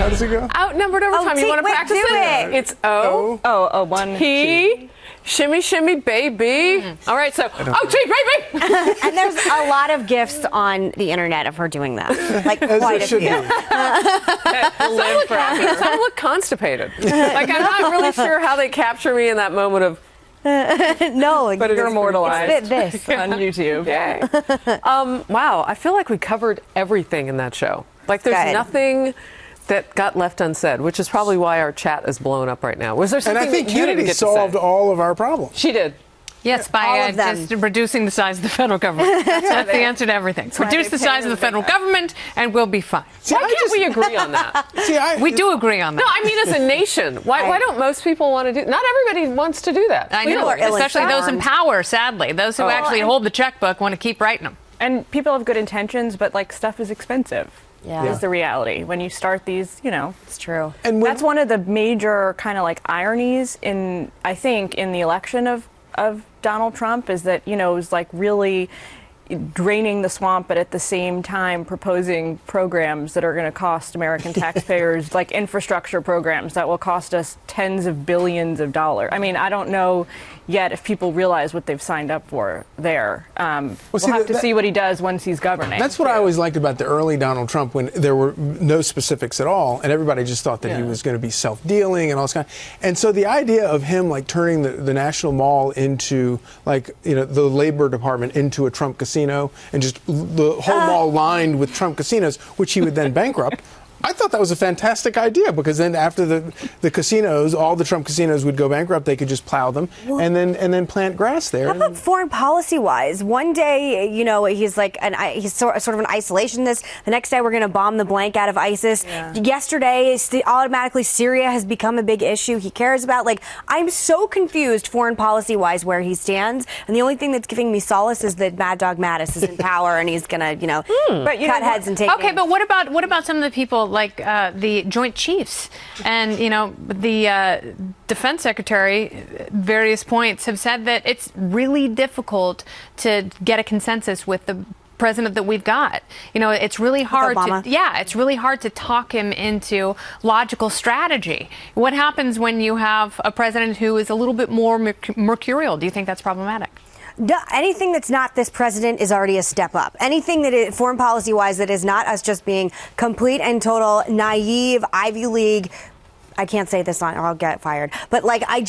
How does it go? Outnumbered overtime. You want to practice it? It's one. P. Shimmy, shimmy, baby. All right, so, T, baby. And there's a lot of gifs on the internet of her doing that. Like, quite a few. I look constipated. Like, I'm not really sure how they capture me in that moment of. No, but you're immortalized this on YouTube. Yay. Wow, I feel like we covered everything in that show. Like, there's nothing that got left unsaid, which is probably why our chat is blowing up right now. Was there something and I think that you didn't Kennedy get solved to say? all of our problems. She did. Yes, by just reducing the size of the federal government. That's the answer to everything. Reduce the size of the federal government, and we'll be fine. Why can't we agree on that? We do agree on that. No, I mean, as a nation, why don't most people want to do? Not everybody wants to do that. I know, especially those in power. Sadly, those who actually hold the checkbook want to keep writing them. And people have good intentions, but like stuff is expensive. Yeah. Is the reality when you start these, It's true. And that's one of the major kind of like ironies in the election of Donald Trump is that, it was like really draining the swamp, but at the same time proposing programs that are going to cost American taxpayers, like infrastructure programs that will cost us tens of billions of dollars. I mean, I don't know yet if people realize what they've signed up for there. We'll have to see what he does once he's governing. That's what I always liked about the early Donald Trump, when there were no specifics at all, and everybody just thought that he was going to be self-dealing and all this kind. And so the idea of him like turning the National Mall into the Labor Department into a Trump casino, and just the whole mall lined with Trump casinos, which he would then bankrupt. I thought that was a fantastic idea, because then after the casinos, all the Trump casinos would go bankrupt. They could just plow them and then plant grass there. How about foreign policy wise? One day, he's like he's sort of an isolationist. The next day, we're going to bomb the blank out of ISIS. Yeah. Yesterday, automatically Syria has become a big issue. He cares about I'm so confused foreign policy wise where he stands, and the only thing that's giving me solace is that Mad Dog Mattis is in power and he's going to cut heads and take. Okay, but what about some of the people like the Joint Chiefs and the Defense Secretary? Various points have said that it's really difficult to get a consensus with the president that we've got. It's really hard it's really hard to talk him into logical strategy. What happens when you have a president who is a little bit more mercurial? Do you think that's problematic? Anything that's not this president is already a step up. Anything that is foreign policy wise that is not us just being complete and total naive Ivy League. I can't say this on or I'll get fired. But I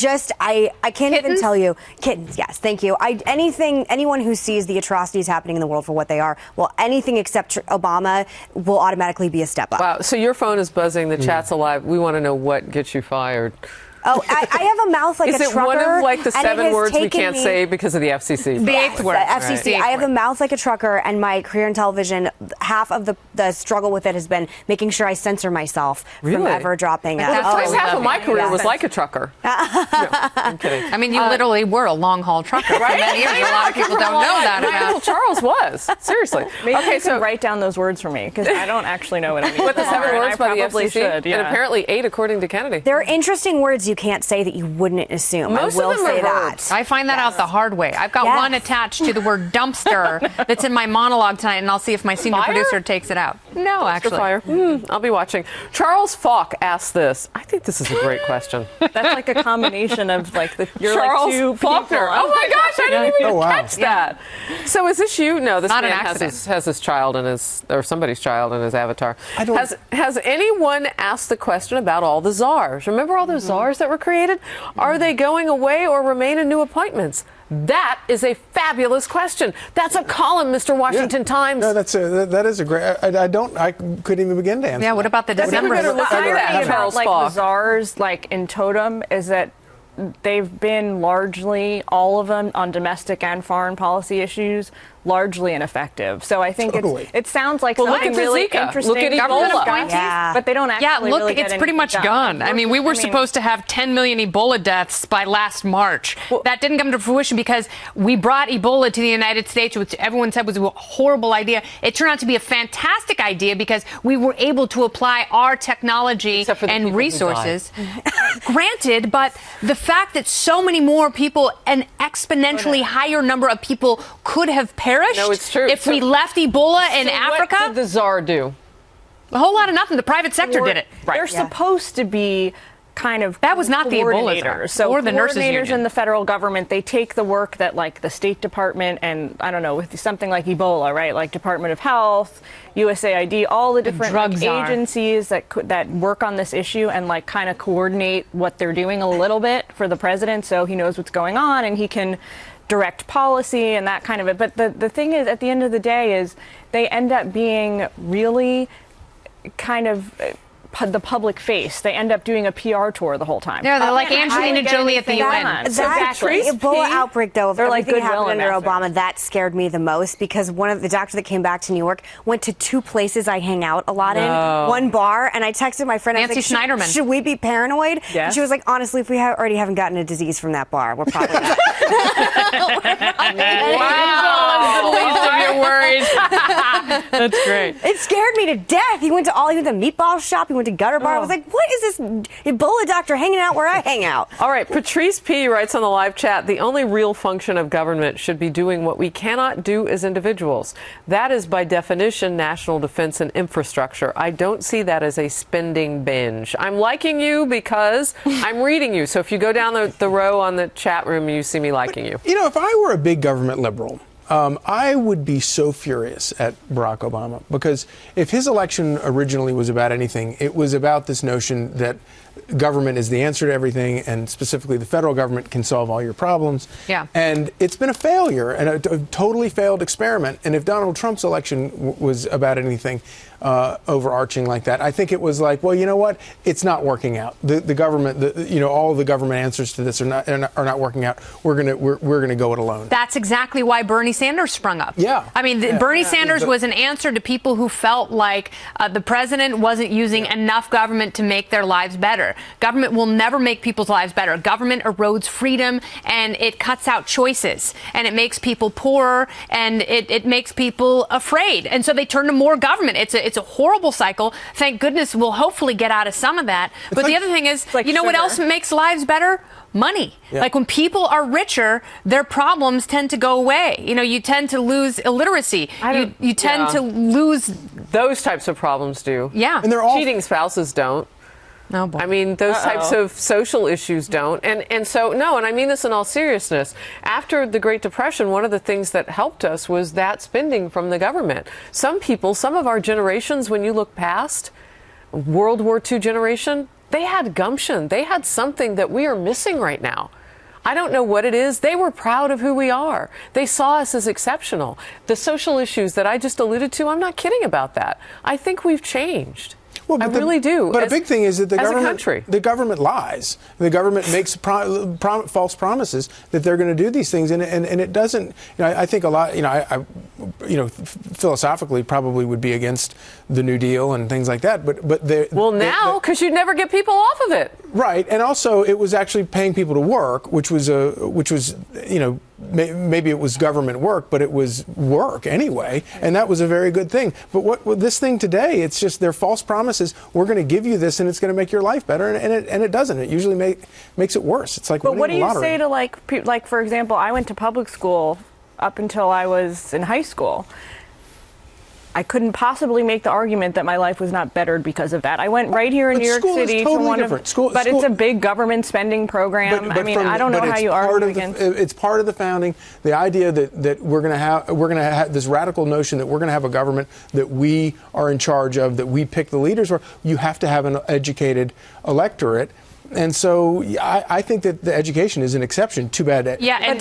can't even tell you. Kittens, yes, thank you. Anyone who sees the atrocities happening in the world for what they are, anything except Obama will automatically be a step up. Wow, so your phone is buzzing, the chat's alive. We want to know what gets you fired. Oh, I have a mouth like a trucker. Is it one of the 7 words we can't say because of the FCC? The 8th word. FCC. I have a mouth like a trucker, and my career in television, half of the struggle with it has been making sure I censor myself from ever dropping it. Half of my career was like a trucker. No, I'm kidding. I mean, you literally were a long-haul trucker for many years. A lot of people don't know that about. Uncle Charles was. Seriously. Maybe you can write down those words for me, because I don't actually know what I mean. What the 7 words by the FCC? Should, and apparently 8 according to Kennedy. There are interesting words you can't say that you wouldn't assume. Most I will of them say are that. verbs. I find that out the hard way. I've got one attached to the word dumpster that's in my monologue tonight, and I'll see if my senior producer takes it out. No, actually. Fire. I'll be watching. Charles Falk asked this. I think this is a great question. That's like a combination of you're Charles like two Faulkner. people. Oh my gosh, I didn't even catch that. So is this you? No, this Not man an accident. has his child or somebody's child in his avatar. Has anyone asked the question about all the czars? Remember all those czars that were created? Are they going away or remain in new appointments? That is a fabulous question. That's a column, Mr. Washington Times. No, that is a great. I couldn't even begin to answer. Yeah. What about the December? The irony Charles about Falk. the czars, in totem, is that they've been largely all of them on domestic and foreign policy issues largely ineffective. So I think it sounds like something really interesting. Look at Ebola. But they don't actually really get it's pretty much done. I mean, we were supposed to have 10 million Ebola deaths by last March. That didn't come to fruition because we brought Ebola to the United States, which everyone said was a horrible idea. It turned out to be a fantastic idea because we were able to apply our technology and resources. Granted, but the fact that so many more people, an exponentially higher number of people could have perished No, it's true. if we left Ebola in Africa. What did the czar do? A whole lot of nothing. The private sector did it. They're supposed to be kind of that was not the Ebola czar, so or the nurses coordinators union. in the federal government, they take the work that like the State Department and I don't know, with something like Ebola, right? Like Department of Health, USAID, all the different agencies that work on this issue and like kind of coordinate what they're doing a little bit for the president, so he knows what's going on and he can direct policy and that kind of it. But the thing is, at the end of the day, is they end up being really kind of the public face. They end up doing a PR tour the whole time. Yeah, they're like Angelina Jolie at the UN. That Ebola outbreak, though, of everything happened under Obama, that scared me the most because one of the doctor that came back to New York went to two places I hang out a lot in, one bar, and I texted my friend, Nancy Schneiderman. Should we be paranoid? Yes. And she was like, honestly, if we already haven't gotten a disease from that bar, we're probably not. Wow, the least of your worries. That's great. It scared me to death. He went to the meatball shop. He went to Gutter Bar. I was like, what is this Ebola doctor hanging out where I hang out? All right, Patrice P. writes on the live chat, the only real function of government should be doing what we cannot do as individuals. That is, by definition, national defense and infrastructure. I don't see that as a spending binge. I'm liking you because I'm reading you. So if you go down the row on the chat room, you see me liking you. You know, if I were a big government liberal, I would be so furious at Barack Obama because if his election originally was about anything, it was about this notion that government is the answer to everything, and specifically the federal government can solve all your problems. Yeah. And it's been a failure and a totally failed experiment. And if Donald Trump's election was about anything overarching like that, I think it was like, well, you know what? It's not working out. The government, all the government answers to this are not working out. We're gonna go it alone. That's exactly why Bernie Sanders sprung up. Yeah. I mean, Bernie Sanders was an answer to people who felt like the president wasn't using enough government to make their lives better. Government will never make people's lives better. Government erodes freedom and it cuts out choices and it makes people poorer and it makes people afraid. And so they turn to more government. It's a horrible cycle. Thank goodness we'll hopefully get out of some of that. But the other thing is, you know what else makes lives better? Money. Yeah. Like when people are richer, their problems tend to go away. You know, you tend to lose illiteracy. You tend to lose those types of problems do. Yeah. And they're all cheating spouses don't. Oh, boy. I mean, those types of social issues don't. And so, no, and I mean this in all seriousness. After the Great Depression, one of the things that helped us was that spending from the government. Some people, some of our generations, when you look past World War II generation, they had gumption. They had something that we are missing right now. I don't know what it is. They were proud of who we are. They saw us as exceptional. The social issues that I just alluded to, I'm not kidding about that. I think we've changed. Well, I really do. But a big thing is that the government lies. The government makes false promises that they're going to do these things, and it doesn't. I think a lot. I philosophically probably would be against the New Deal and things like that. But now because you'd never get people off of it. Right, and also it was actually paying people to work, which was maybe it was government work, but it was work anyway, and that was a very good thing. But what this thing today, it's just they're false promises. We're going to give you this, and it's going to make your life better, and it doesn't. It usually makes it worse. It's like but what do you lottery. say to like for example, I went to public school up until I was in high school. I couldn't possibly make the argument that my life was not bettered because of that. I went right here in New York City to one of, but it's a big government spending program. I don't know how you argue against. It's part of the founding. The idea that we're going to have this radical notion that we're going to have a government that we are in charge of, that we pick the leaders for. You have to have an educated electorate. And so I think that the education is an exception. Too bad. Yeah, and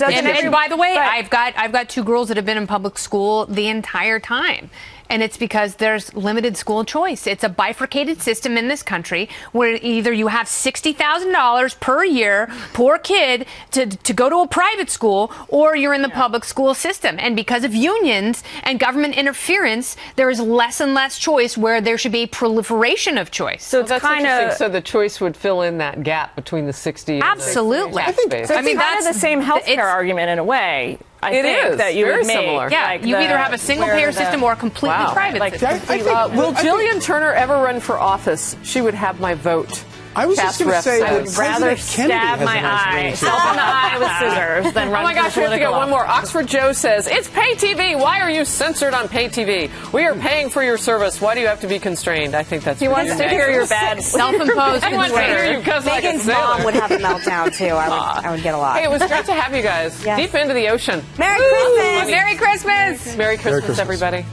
by the way, I've got two girls that have been in public school the entire time. And it's because there's limited school choice. It's a bifurcated system in this country where either you have $60,000 per year, poor kid, to go to a private school, or you're in the public school system. And because of unions and government interference, there is less and less choice where there should be a proliferation of choice. So that's kind of so the choice would fill in that gap between the 60 and absolutely. I think so. That's the same healthcare argument in a way. I think that you would make. Similar. Yeah, like you either have a single-payer system or a completely private system. Will Gillian Turner ever run for office? She would have my vote. I was just going to say I that would rather stab my eye, self in the eye with scissors than run. Oh my gosh, we have to get one more. Oxford Joe says, it's pay TV. Why are you censored on pay TV? We are paying for your service. Why do you have to be constrained? I think that's he wants to hear your bad self-imposed. He wants to hear you because like Megan's mom would have a meltdown too. I would get a lot. Hey, it was great to have you guys. Yes. Deep into the ocean. Merry Christmas! Merry Christmas! Merry Christmas, everybody.